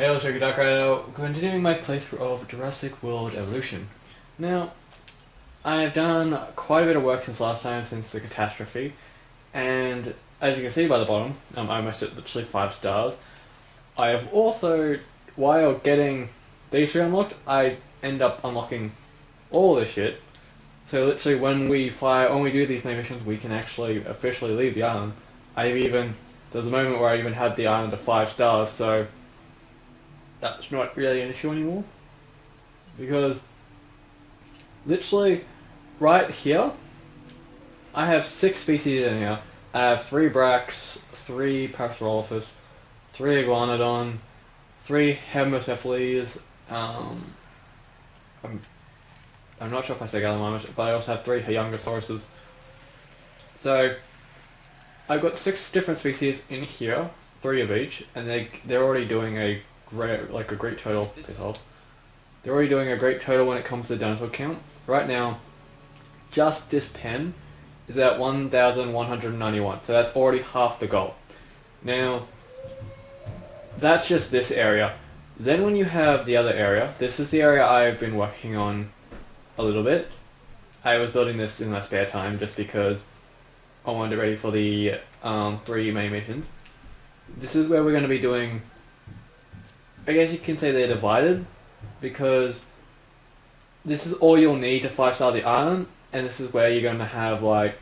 Hey, I'll check it out right now. Continuing my playthrough of Jurassic World Evolution. Now, I've done quite a bit of work since last time, since the catastrophe, and as you can see by the bottom, I'm almost at literally 5 stars. I have also, while getting these 3 unlocked, I end up unlocking all this shit. So literally when we do these main missions, we can actually officially leave the island. There's a moment where I even had the island to 5 stars, so that's not really an issue anymore. Because literally right here, I have 6 species in here. I have 3 Brax, 3 Parasaurolophus, 3 Iguanodon, 3 Hemocephales, I'm not sure if I say Gallimimus, but I also have 3 Hyungosauruses. So I've got 6 different species in here, 3 of each, and they're already doing a great total. They're already doing a great total when it comes to dinosaur count. Right now, just this pen is at 1,191, so that's already half the goal. Now, that's just this area. Then when you have the other area, this is the area I've been working on a little bit. I was building this in my spare time just because I wanted it ready for the 3 main missions. This is where we're going to be doing, I guess you can say they're divided, because this is all you'll need to 5-star the island, and this is where you're going to have like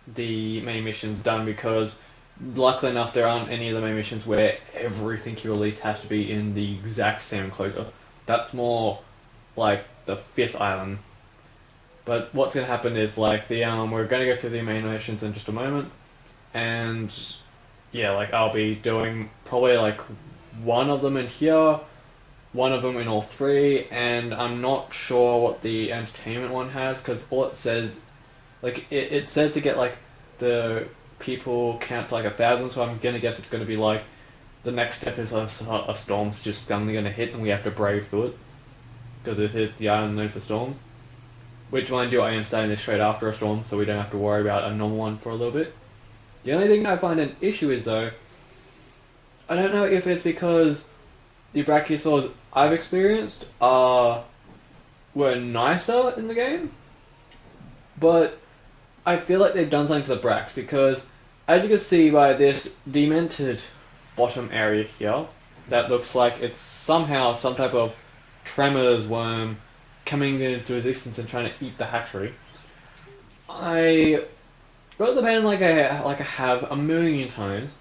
the main missions done, because luckily enough there aren't any of the main missions where everything you release has to be in the exact same enclosure. That's more like the 5th island. But what's going to happen is like we're going to go through the main missions in just a moment, and yeah, like I'll be doing probably like one of them in here, one of them in all 3, and I'm not sure what the entertainment one has, because all it says, like it says to get like the people count to like 1,000, so I'm gonna guess it's gonna be like the next step is a storm's just suddenly gonna hit and we have to brave through it, because it is the island known for storms. Which, mind you, I am starting this straight after a storm, so we don't have to worry about a normal one for a little bit. The only thing I find an issue is though, I don't know if it's because the Brachiosaurs I've experienced were nicer in the game, but I feel like they've done something to the Brax, because as you can see by this demented bottom area here, that looks like it's somehow some type of tremors worm coming into existence and trying to eat the hatchery. I wrote the band like I have a million times,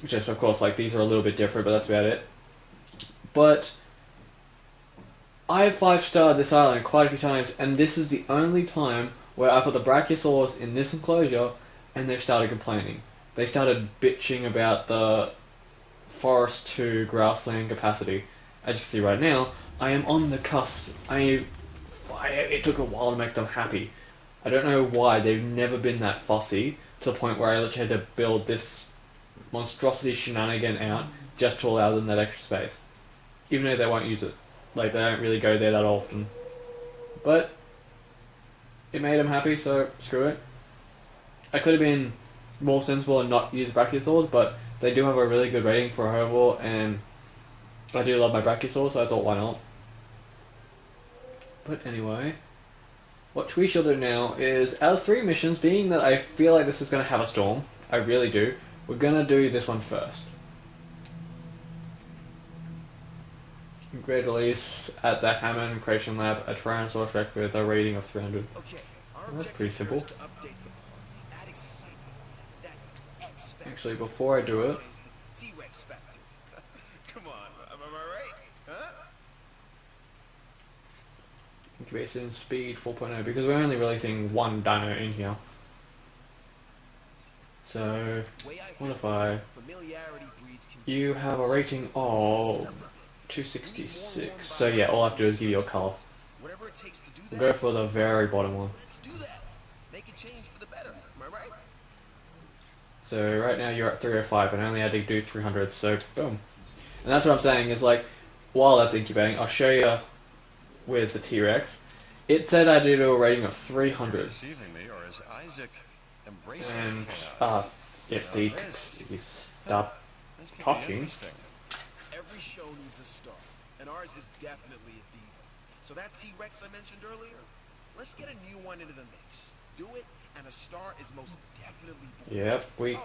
just of course like these are a little bit different, but that's about it. But I've 5-starred this island quite a few times, and this is the only time where I put the Brachiosaurs in this enclosure and they've started complaining. They started bitching about the forest to grassland capacity. As you can see right now, I am on the cusp. It took a while to make them happy. I don't know why, they've never been that fussy, to the point where I literally had to build this monstrosity shenanigan out just to allow them that extra space. Even though they won't use it. Like, they don't really go there that often. But it made them happy, so screw it. I could have been more sensible and not use Brachiosaurs, but they do have a really good rating for a herbivore, and I do love my Brachiosaurs, so I thought why not. But anyway, what we shall do now is, out of 3 missions, being that I feel like this is going to have a storm, I really do, we're going to do this one first. Grade release at the Hammond Creation Lab, a Tyrannosaurus Rex with a rating of 300. Okay, That's pretty simple. Actually, before I do it, Come on, am I right? Huh? incubation speed 4.0, because we're only releasing 1 dino in here. So, what if you have a rating of 266, so yeah, all I have to do is give you a colour. We'll go for the very bottom one. Let's do that. Make a change for the better. Am I right? So right now you're at 305 and I only had to do 300, so boom. And that's what I'm saying is, like, while that's incubating, I'll show you with the T-Rex. It said I did a rating of 300. And if you stop talking, Every show needs a star, and ours is definitely a diva. So that T-Rex I mentioned earlier, let's get a new one into the mix. Do it, and a star is most definitely born.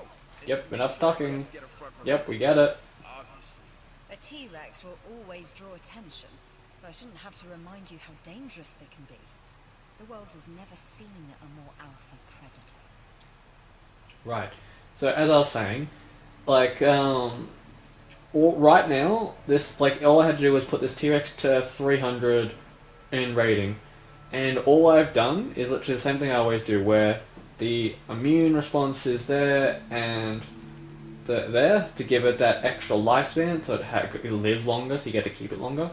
Yep, enough talking. Get a front row Yep, we seat. get it. Obviously. A T-Rex will always draw attention, but I shouldn't have to remind you how dangerous they can be. The world has never seen a more alpha predator. Right. So as I was saying, like, right now, this, like, all I had to do was put this T-Rex to 300 in rating. And all I've done is literally the same thing I always do, where the immune response is there, and there to give it that extra lifespan, so it lives longer, so you get to keep it longer.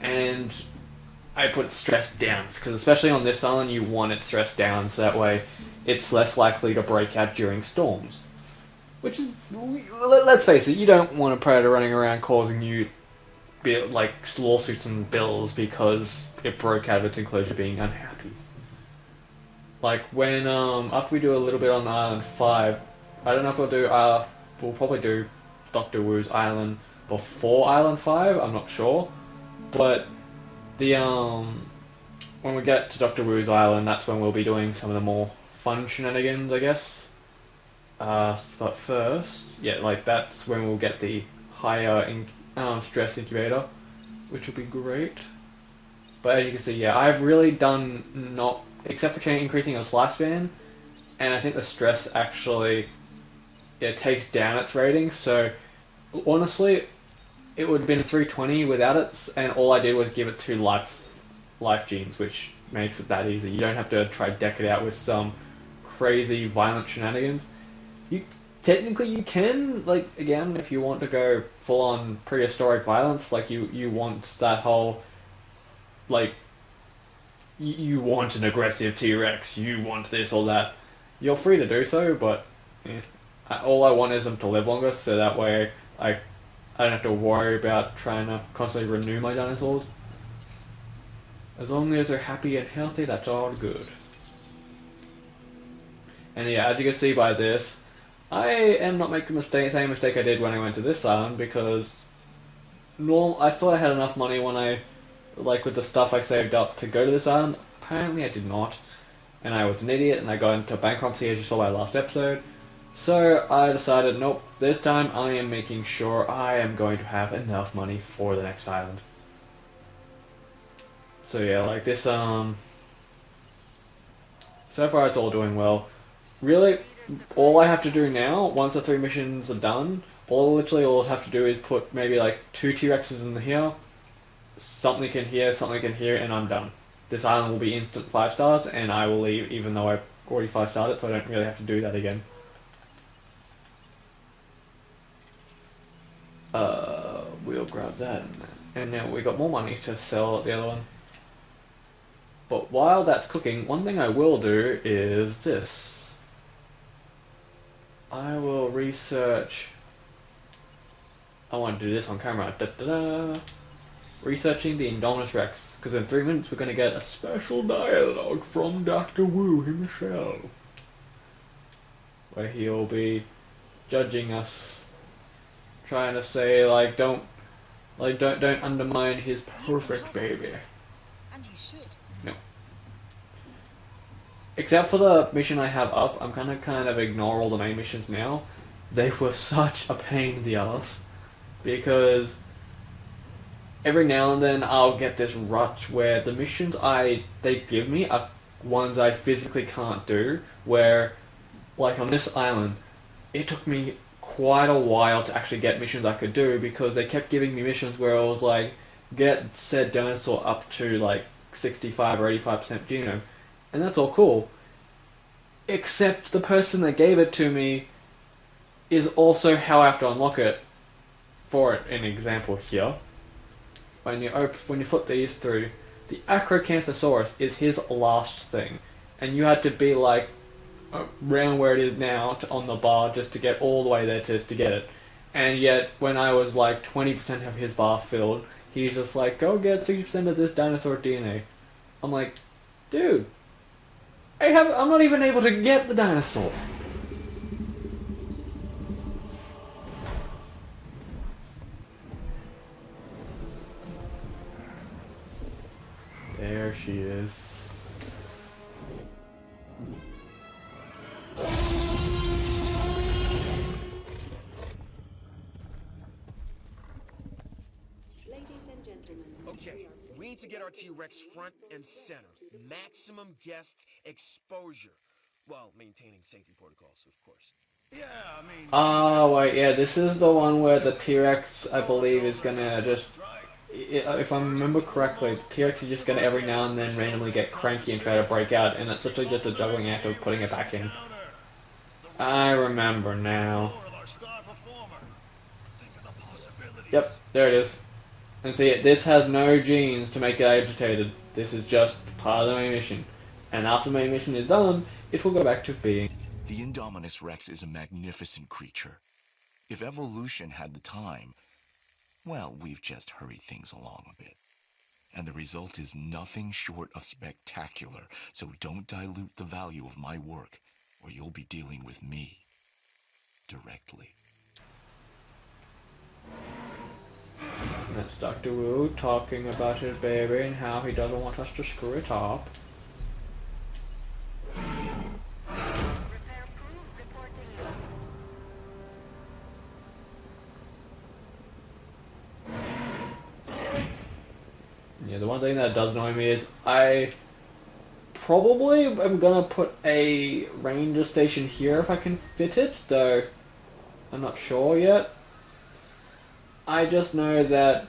And I put stress down, because especially on this island, you want it stressed down, so that way it's less likely to break out during storms. Which is, let's face it, you don't want a predator running around causing you like lawsuits and bills because it broke out of its enclosure being unhappy. Like when after we do a little bit on Island 5, I don't know if we'll probably do Dr. Wu's island before Island 5, I'm not sure. But the when we get to Dr. Wu's island, that's when we'll be doing some of the more fun shenanigans, I guess. But first, yeah, like that's when we'll get the higher stress incubator, which will be great. But as you can see, yeah, I've really done not, except for increasing its lifespan, and I think the stress actually, takes down its rating. So honestly, it would have been 320 without it, and all I did was give it 2 life genes, which makes it that easy. You don't have to try deck it out with some crazy violent shenanigans. Technically you can, like, again, if you want to go full on prehistoric violence, like you want that whole, like, you want an aggressive T-Rex, you want this or that, you're free to do so, but all I want is them to live longer, so that way I don't have to worry about trying to constantly renew my dinosaurs. As long as they're happy and healthy, that's all good. And yeah, as you can see by this, I am not making the same mistake I did when I went to this island, because I thought I had enough money when I, like, with the stuff I saved up to go to this island. Apparently I did not, and I was an idiot, and I got into bankruptcy, as you saw by last episode. So I decided, nope, this time I am making sure I am going to have enough money for the next island. So yeah, like this, so far it's all doing well. Really, all I have to do now, once the 3 missions are done, literally all I have to do is put maybe like 2 T-Rexes in here, something in here, and I'm done. This island will be instant 5 stars, and I will leave, even though I've already 5 starred it, so I don't really have to do that again. We'll grab that, and now we got more money to sell the other one. But while that's cooking, one thing I will do is this. I will research. I want to do this on camera. Researching the Indominus Rex, because in 3 minutes we're going to get a special dialogue from Dr. Wu himself, where he'll be judging us, trying to say don't undermine his perfect baby. And you should. No. Except for the mission I have up, I'm gonna kind of ignore all the main missions now. They were such a pain in the ass, because every now and then I'll get this rut where the missions they give me are ones I physically can't do, where, like on this island, it took me quite a while to actually get missions I could do, because they kept giving me missions where I was like, get said dinosaur up to like 65 or 85% genome, and that's all cool. Except the person that gave it to me is also how I have to unlock it. For an example here, when you flip these through, the Acrocanthosaurus is his last thing, and you had to be like around where it is now on the bar just to get all the way there to get it. And yet, when I was like 20% of his bar filled, he's just like, go get 60% of this dinosaur DNA. I'm like, dude, I'm not even able to get the dinosaur. she is. Okay, we need to get our T-Rex front and center. Maximum guest exposure. Well, maintaining safety protocols, of course. Oh, wait, yeah, this is the one where the T-Rex, I believe, is gonna just... If I remember correctly, the T-Rex is just gonna every now and then randomly get cranky and try to break out, and it's literally just a juggling act of putting it back in. I remember now. Yep, there it is. And see, this has no genes to make it agitated. This is just part of the main mission. And after the main mission is done, it will go back to being... The Indominus Rex is a magnificent creature. If evolution had the time, well, we've just hurried things along a bit. And the result is nothing short of spectacular, so don't dilute the value of my work, or you'll be dealing with me directly. That's Dr. Wu talking about his baby and how he doesn't want us to screw it up. Yeah, the one thing that does annoy me is I probably am gonna put a ranger station here if I can fit it, though I'm not sure yet. I just know that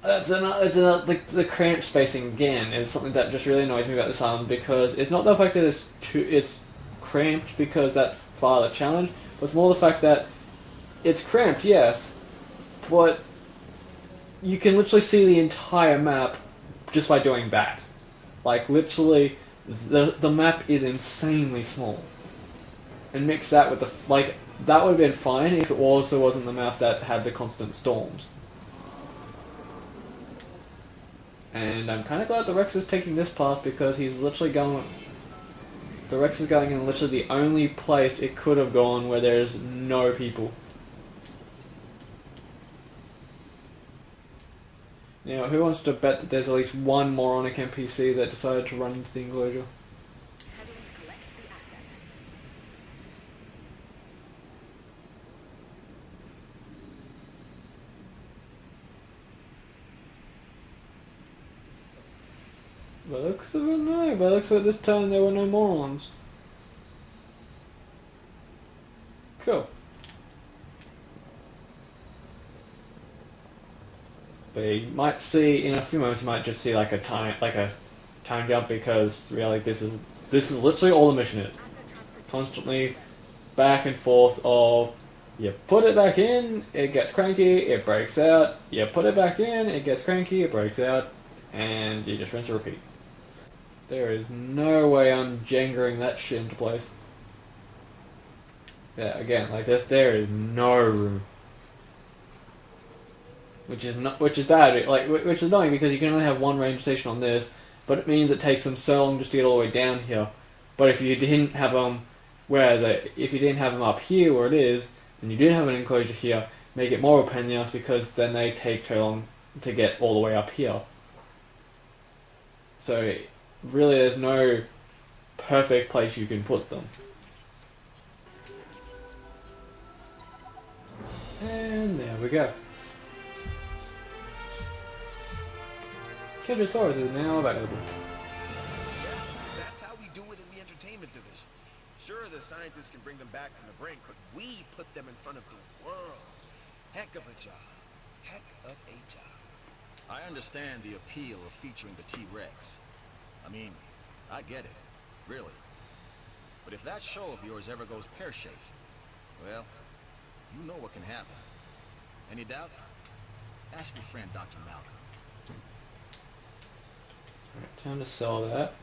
like the cramped spacing again is something that just really annoys me about this island, because it's not the fact that it's cramped because that's part of the challenge, but it's more the fact that it's cramped, yes, but you can literally see the entire map just by doing that. Like literally, the map is insanely small, and mix that with the that would have been fine if it also wasn't the map that had the constant storms. And I'm kind of glad the Rex is taking this path, because he's literally going... The Rex is going in literally the only place it could have gone where there's no people. Now, who wants to bet that there's at least one moronic NPC that decided to run into the enclosure? By the looks of it, no. By the looks of it, this time there were no morons. Cool. But you might see in a few moments. You might just see like a time jump, because really this is literally all the mission is. Constantly back and forth of you put it back in, it gets cranky, it breaks out. You put it back in, it gets cranky, it breaks out, and you just rinse and repeat. There is no way I'm jangering that shit into place. Yeah, again, like this, there is no room. Which is bad, which is annoying, because you can only have one range station on this, but it means it takes them so long just to get all the way down here. But if you didn't have them if you didn't have them up here where it is, and you didn't have an enclosure here, make it more of a pain in the ass, because then they take too long to get all the way up here. So really, there's no perfect place you can put them. And there we go. Kedrosaurus is now available. Yeah, that's how we do it in the entertainment division. Sure, the scientists can bring them back from the brink, but we put them in front of the world. Heck of a job. Heck of a job. I understand the appeal of featuring the T-Rex. I mean, I get it, really. But if that show of yours ever goes pear-shaped, well, you know what can happen. Any doubt? Ask your friend Dr. Malcolm. Alright, time to sell that.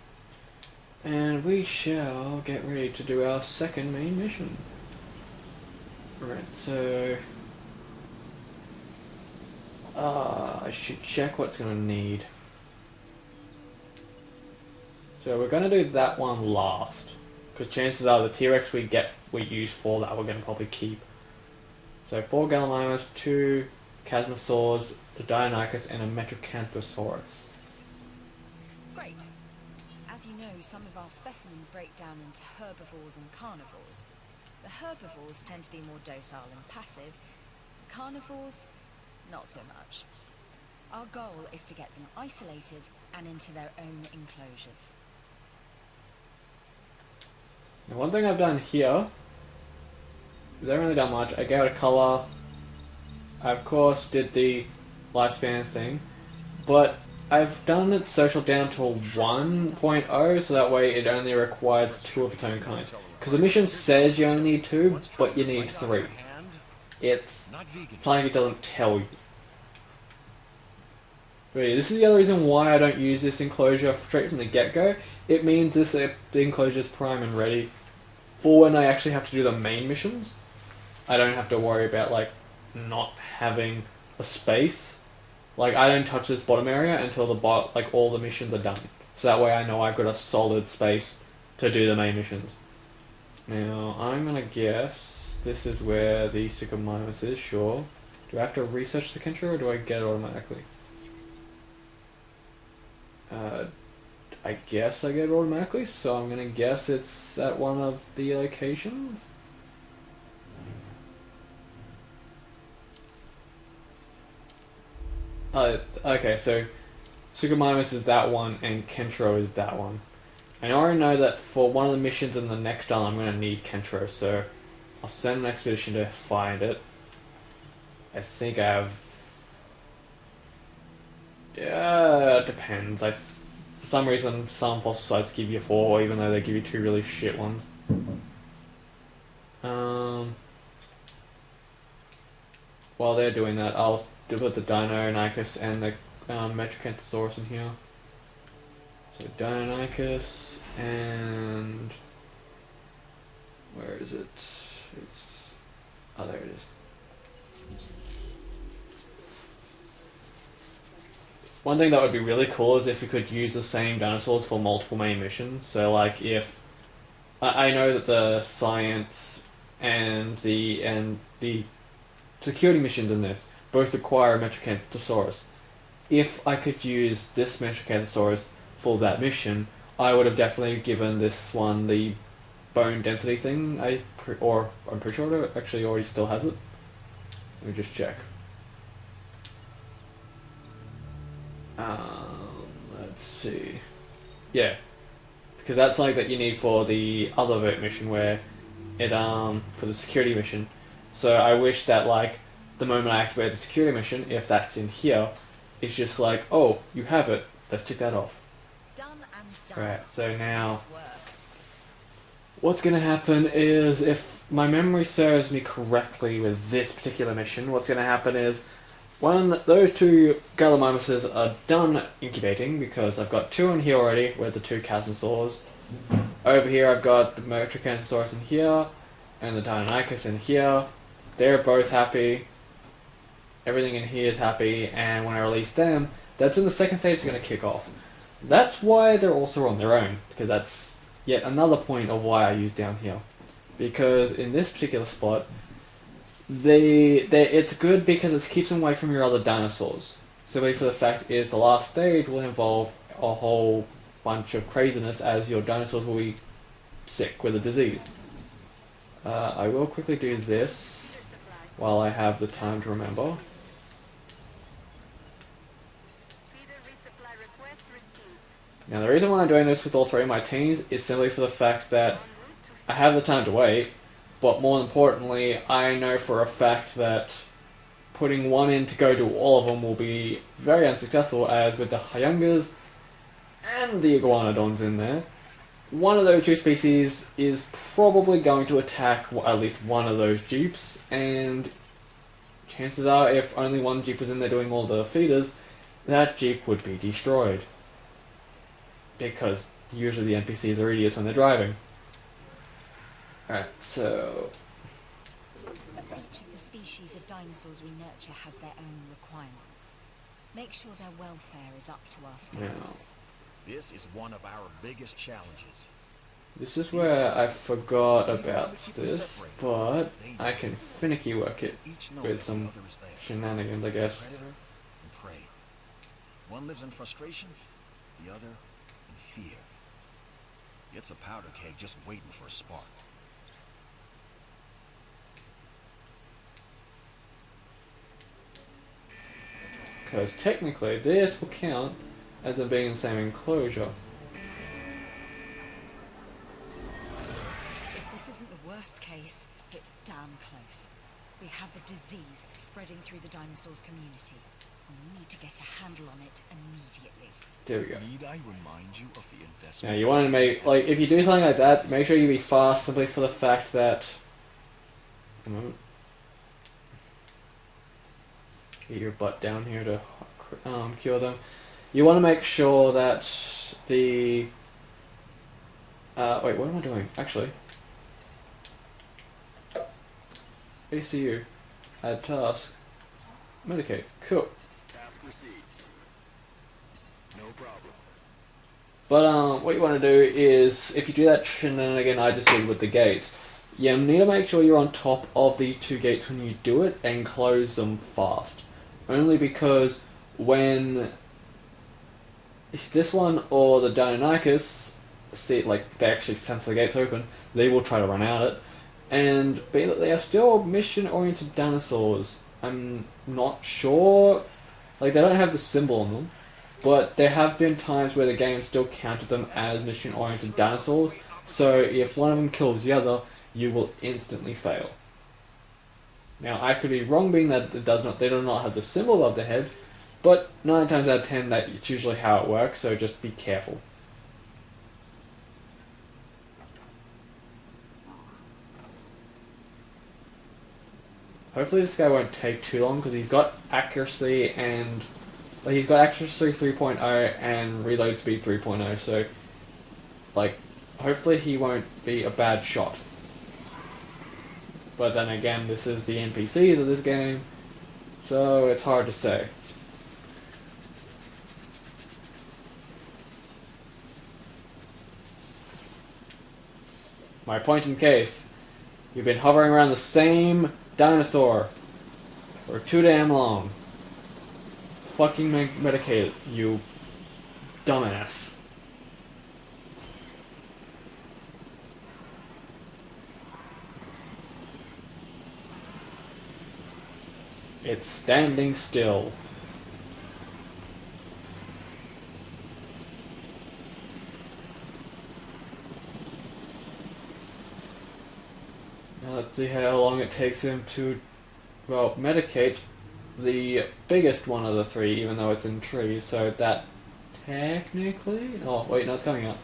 And we shall get ready to do our second main mission. Alright, so... I should check what it's going to need. So we're going to do that one last, because chances are the T-Rex we use for that we're going to probably keep. So 4 Gallimimus, 2 Chasmosaurs, a Deinonychus, and a Metrocanthosaurus. Great. As you know, some of our specimens break down into herbivores and carnivores. The herbivores tend to be more docile and passive. Carnivores, not so much. Our goal is to get them isolated and into their own enclosures. Now, one thing I've done here is I haven't really done much. I gave it a color. I of course did the lifespan thing, but I've done it social down to 1.0, so that way it only requires 2 of its own kind. Because the mission says you only need 2, but you need 3. It's something it doesn't tell you. But yeah, this is the other reason why I don't use this enclosure straight from the get-go. It means the enclosure is prime and ready for when I actually have to do the main missions. I don't have to worry about like not having a space. Like, I don't touch this bottom area until all the missions are done. So that way I know I've got a solid space to do the main missions. Now, I'm gonna guess this is where the Sycomimus is, sure. Do I have to research the country or do I get it automatically? I guess I get it automatically, so I'm gonna guess it's at one of the locations. Okay, so Sycomimus is that one and Kentro is that one. I already know that for one of the missions in the next island I'm going to need Kentro, so I'll send an expedition to find it. I think I have... Yeah, it depends. For some reason some fossil sites give you 4, even though they give you 2 really shit ones. While they're doing that, I'll put the Deinonychus and the Metrocanthosaurus in here. So Deinonychus and... where is it? It's... oh, there it is. One thing that would be really cool is if we could use the same dinosaurs for multiple main missions. So like if... I know that the science and the security missions in this both require a Metrocanthosaurus. If I could use this Metrocanthosaurus for that mission, I would have definitely given this one the bone density thing. I'm pretty sure it actually already still has it. Let me just check. Let's see. Yeah, because that's something that you need for the other Vert mission where it for the security mission. So I wish that like the moment I activate the security mission, if that's in here, it's just like, oh, you have it. Let's tick that off. Done and done. Right. So now, what's going to happen is, if my memory serves me correctly with this particular mission, what's going to happen is, when those 2 Gallimimuses are done incubating, because I've got 2 in here already with the 2 Chasmosaurs. Over here I've got the Metrocanthosaurus in here, and the Deinonychus in here. They're both happy. Everything in here is happy, and when I release them, that's when the second stage is going to kick off. That's why they're also on their own, because that's yet another point of why I use down here. Because in this particular spot, it's good because it keeps them away from your other dinosaurs. Simply for the fact is the last stage will involve a whole bunch of craziness, as your dinosaurs will be sick with a disease. I will quickly do this while I have the time to remember. Now the reason why I'm doing this with all 3 of my teams is simply for the fact that I have the time to wait, but more importantly, I know for a fact that putting one in to go to all of them will be very unsuccessful, as with the Hyungas and the Iguanodons in there, one of those 2 species is probably going to attack at least one of those jeeps, and chances are if only one jeep was in there doing all the feeders, that jeep would be destroyed. Because usually the NPCs are idiots when they're driving. Alright, so... Each of the species of dinosaurs we nurture has their own requirements. Make sure their welfare is up to our standards. This is one of our biggest challenges. This is where I forgot about this, but I can finicky work it with some shenanigans, I guess. Predator and prey. One lives in frustration, the other fear. It's a powder keg just waiting for a spark. Because technically this will count as it being in the same enclosure. If this isn't the worst case, it's damn close. We have a disease spreading through the dinosaurs' community, and we need to get a handle on it immediately. There we go. Need I remind you of the investment? Now you want to make, like, if you do something like that, make sure you be fast simply for the fact that... A moment. Get your butt down here to cure them. You want to make sure that the... wait, what am I doing? Actually. ACU. Add task. Medicate. Cool. Task received. No problem. But what you want to do is, if you do that shenanigan I just did with the gates, you need to make sure you're on top of these two gates when you do it and close them fast. Only because when this one or the Deinonychus see, like, they actually sense the gates open, they will try to run out it. And being that they are still mission-oriented dinosaurs, I'm not sure, like, they don't have the symbol on them, but there have been times where the game still counted them as mission-oriented dinosaurs, so if one of them kills the other, you will instantly fail. Now, I could be wrong being that they do not have the symbol above the head, but 9 times out of 10 that's usually how it works, so just be careful. Hopefully this guy won't take too long, because he's got accuracy and... like, he's got accuracy 3.0 and reload speed 3.0, so... like, hopefully he won't be a bad shot. But then again, this is the NPCs of this game, so it's hard to say. My point in case, you've been hovering around the same dinosaur for too damn long. Fucking medicate it, you dumbass. It's standing still. Now let's see how long it takes him to, well, medicate the biggest one of the three, even though it's in trees, so that technically... oh, wait, no, it's coming out.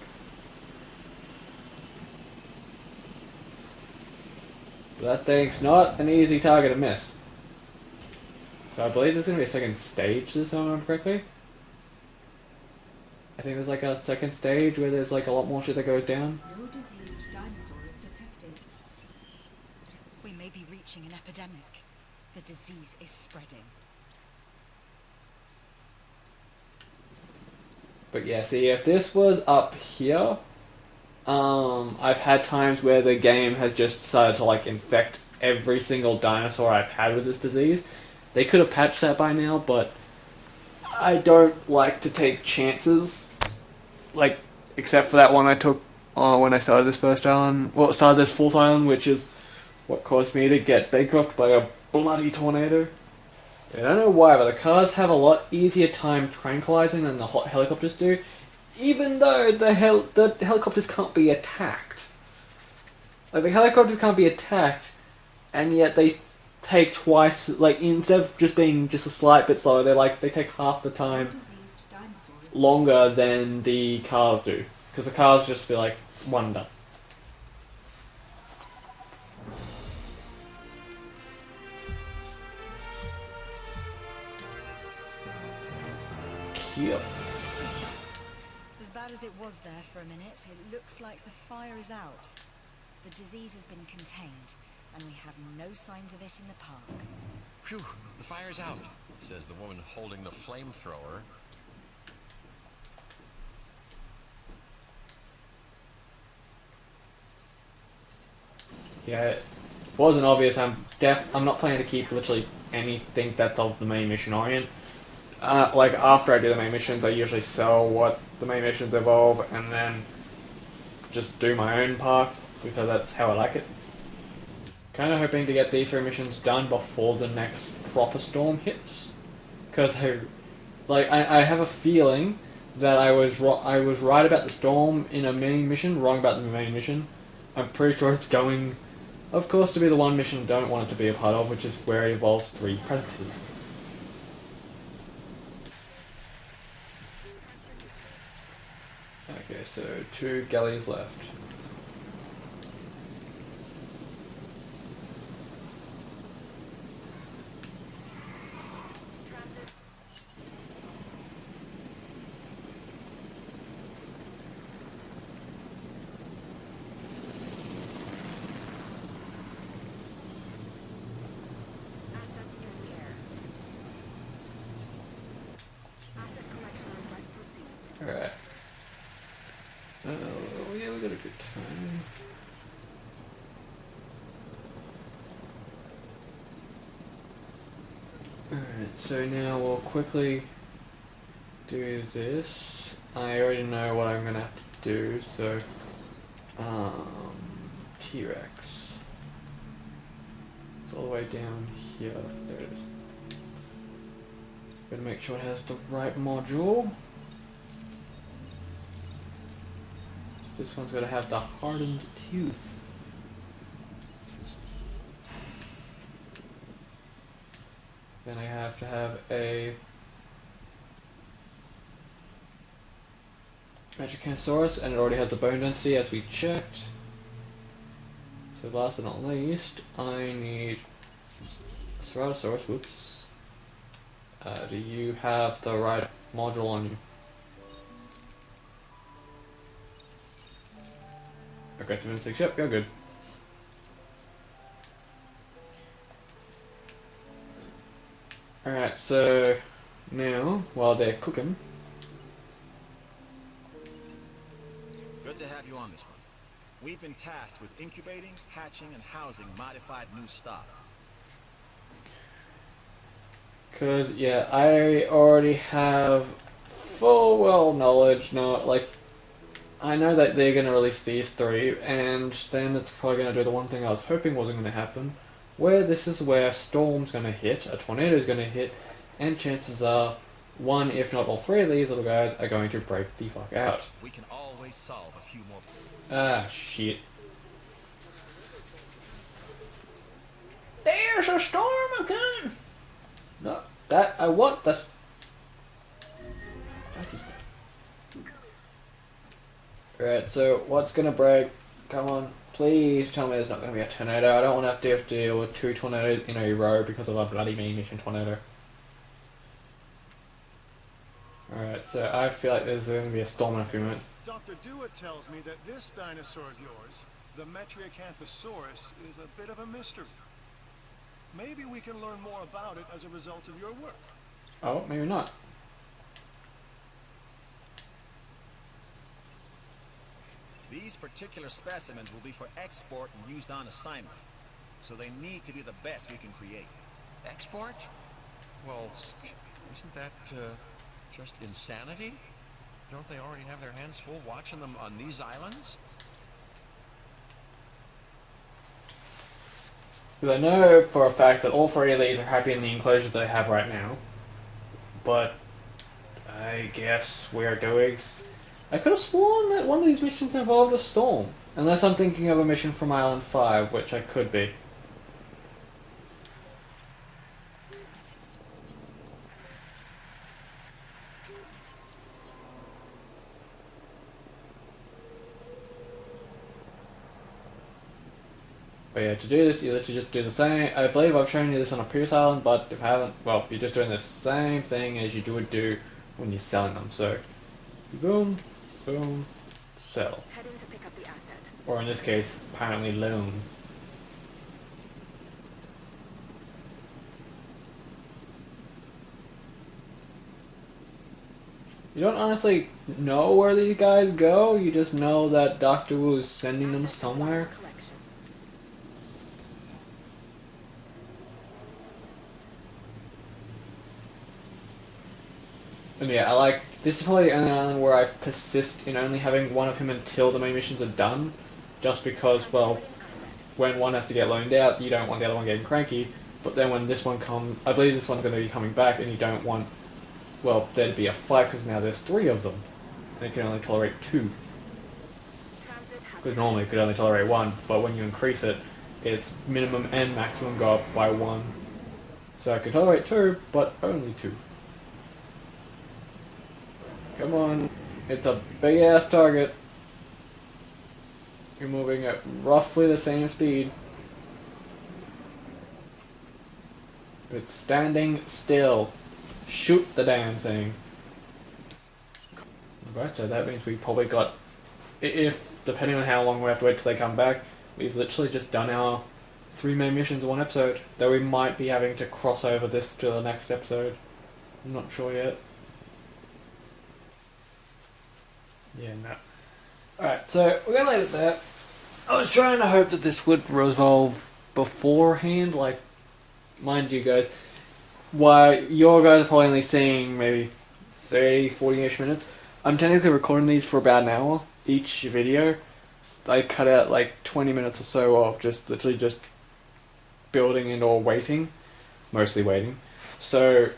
That thing's not an easy target to miss. So I believe there's going to be a second stage this time, if I remember correctly. I think there's like a second stage where there's like a lot more shit that goes down. No diseased dinosaurs detected. We may be reaching an epidemic. The disease is spreading. But yeah, see, if this was up here, I've had times where the game has just decided to like infect every single dinosaur I've had with this disease. They could have patched that by now, but I don't like to take chances. Like, except for that one I took when I started this first island. Well, started this fourth island, which is what caused me to get bankrupted by a bloody tornado. I don't know why, but the cars have a lot easier time tranquilizing than the helicopters do, even though the helicopters can't be attacked. Like, the helicopters can't be attacked, and yet they take twice, like, instead of just being just a slight bit slower, they take half the time longer than the cars do. Because the cars just be like, one done. Cute. As bad as it was there for a minute, it looks like the fire is out. The disease has been contained, and we have no signs of it in the park. Phew, the fire's out, says the woman holding the flamethrower. Yeah, it wasn't obvious. I'm not planning to keep literally anything that's of the main mission orient. like after I do the main missions, I usually sell what the main missions involve, and then just do my own part because that's how I like it. Kind of hoping to get these 3 missions done before the next proper storm hits, because I have a feeling that I was right about the storm in a main mission, wrong about the main mission. I'm pretty sure it's going, of course, to be the one mission I don't want it to be a part of, which is where it involves 3 predators. Okay, so 2 galleys left. Alright. Oh, yeah, we got a good time. Alright, so now we'll quickly do this. I already know what I'm gonna have to do, so T-Rex. It's all the way down here. There it is. Gotta make sure it has the right module. This one's gonna have the hardened tooth. Then I have to have a Metricansaurus, and it already has the bone density as we checked. So last but not least, I need Ceratosaurus. Whoops. Do you have the right module on you? Aggressive instinct, yep, you're good. Alright, so now, while they're cooking... Good to have you on this one. We've been tasked with incubating, hatching, and housing modified new stock. Cause, yeah, I already have full well knowledge, I know that they're going to release these 3, and then it's probably going to do the one thing I was hoping wasn't going to happen, where this is where a storm's going to hit, a tornado's going to hit, and chances are, 1 if not all 3 of these little guys are going to break the fuck out. We can always solve a few more. Ah, shit. There's a storm a-coming! No, that, I want this. Alright, so what's gonna break? Come on, please tell me there's not gonna be a tornado. I don't want to have to deal with 2 tornadoes in a row because of a bloody main mission tornado. Alright, so I feel like there's gonna be a storm in a few minutes. Dr. Dewitt tells me that this dinosaur of yours, the Metriacanthosaurus, is a bit of a mystery. Maybe we can learn more about it as a result of your work. Oh, maybe not. These particular specimens will be for export and used on assignment, so they need to be the best we can create. Export? Well, isn't that just insanity? Don't they already have their hands full watching them on these islands? Because I know for a fact that all 3 of these are happy in the enclosures they have right now. But I guess we're doing... I could have sworn that one of these missions involved a storm. Unless I'm thinking of a mission from Island 5, which I could be. But yeah, to do this, you literally just do the same. I believe I've shown you this on a previous island, but if I haven't, well, you're just doing the same thing as you would do when you're selling them. So, boom, boom, sell. Heading to pick up the asset. Or in this case, apparently loan. You don't honestly know where these guys go, you just know that Dr. Wu is sending them somewhere. And yeah, this is probably the only island where I persist in only having one of him until the main missions are done, just because, well, when one has to get loaned out, you don't want the other one getting cranky, but then when this one comes, I believe this one's going to be coming back, and you don't want, well, there to be a fight, because now there's 3 of them, and you can only tolerate 2. Because normally you could only tolerate 1, but when you increase it, its minimum and maximum go up by 1. So I can tolerate 2, but only 2. Come on, it's a big ass target. You're moving at roughly the same speed. It's standing still. Shoot the damn thing. Right, so that means we probably got, if depending on how long we have to wait till they come back, we've literally just done our 3 main missions in 1 episode. Though we might be having to cross over this to the next episode. I'm not sure yet. Yeah, no. Alright, so we're gonna leave it there. I was trying to hope that this would resolve beforehand, like, mind you guys, why your guys are probably only seeing maybe 30, 40-ish minutes. I'm technically recording these for about an hour, each video. I cut out like 20 minutes or so of just literally just building and or waiting. Mostly waiting. So,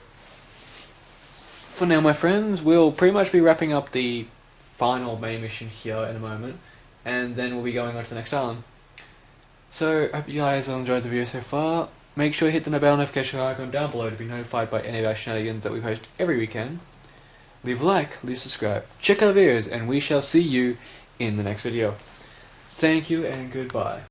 for now my friends, we'll pretty much be wrapping up the final main mission here in a moment, and then we'll be going on to the next island. So, I hope you guys have enjoyed the video so far. Make sure you hit the bell notification icon down below to be notified by any of our shenanigans that we post every weekend. Leave a like, leave a subscribe, check out the videos, and we shall see you in the next video. Thank you and goodbye.